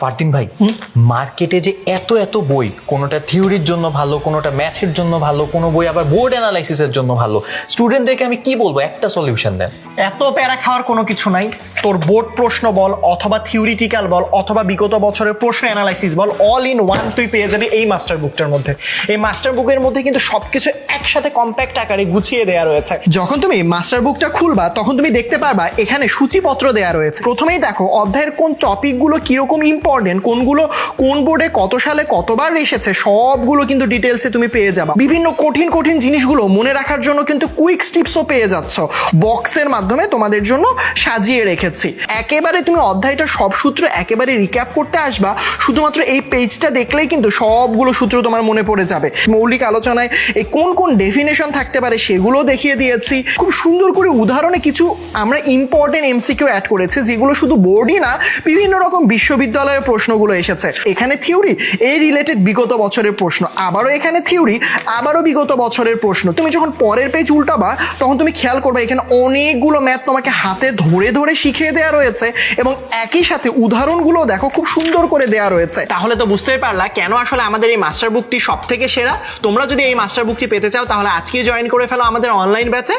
ফারদিন ভাই, মার্কেটে যে এত এত বই, কোনোটা থিওরির জন্য ভালো, কোনোটা ম্যাথের জন্য ভালো, কোনো বই আবার বোর্ড অ্যানালাইসিসের জন্য ভালো, স্টুডেন্টদেরকে আমি কি বলবো, একটা সলিউশন দেন। এত প্যারা খাওয়ার কোনো কিছু নাই। তোর বোর্ড প্রশ্ন বল অথবা থিওরিটিক্যাল বল অথবা বিগত বছরের প্রশ্ন analysis ball, all in one তুই পেয়ে যাবি এই মাস্টার বুকটার মধ্যে। এই মাস্টার বুকের মধ্যে কিন্তু সবকিছু একসাথে কম্প্যাক্ট আকারে গুছিয়ে দেওয়া রয়েছে। যখন তুমি মাস্টার বুকটা খুলবা তখন তুমি দেখতে পারবা এখানে সূচিপত্র দেওয়া রয়েছে। প্রথমেই দেখো অধ্যায়ের কোন টপিকগুলো কিরকম ইম্পর্টেন্ট, কোনগুলো কোন বোর্ডে কত সালে কতবার এসেছে, সবগুলো কিন্তু ডিটেলসে তুমি পেয়ে যাবা। বিভিন্ন কঠিন কঠিন জিনিসগুলো মনে রাখার জন্য কিন্তু কুইক টিপসও পেয়ে যাচ্ছ, বক্সের মাধ্যমে তোমাদের জন্য সাজিয়ে রেখেছি। একেবারে তুমি অধ্যায়টা সব সূত্র একেবারে রিক্যাপ করতে আসবা, শুধুমাত্র এই পেজটা দেখলেই কিন্তু সবগুলো সূত্র তোমার মনে পড়ে যাবে। মৌলিক আলোচনায় এই কোন কোন ডেফিনেশন থাকতে পারে সেগুলো দেখিয়ে দিয়েছি। খুব সুন্দর করে উদাহরণে কিছু আমরা ইম্পর্টেন্ট এমসিকিউ অ্যাড করেছি, যেগুলো শুধু বোর্ডই না, বিভিন্ন রকম বিশ্ববিদ্যালয়ের প্রশ্নগুলো এসেছে। এখানে থিওরি, এই রিলেটেড বিগত বছরের প্রশ্ন, আবারও এখানে থিওরি, আবারও বিগত বছরের প্রশ্ন। তুমি যখন পরের পেজ উল্টাবা তখন তুমি খেয়াল করবে এখানে অনেকগুলো ম্যাথ তোমাকে হাতে ধরে ধরে শিখিয়ে দেওয়া রয়েছে, এবং একই সাথে উদাহরণগুলো দেখো খুব সুন্দর করে দেওয়া রয়েছে। তাহলে তো বুঝতেই পারলা কেন আসলে আমাদের এই মাস্টার বুকটি সব থেকে সেরা। তোমরা যদি এই মাস্টার বুকটি পেতে চাও তাহলে আজকে জয়েন করে ফেলো আমাদের অনলাইন ব্যাচে।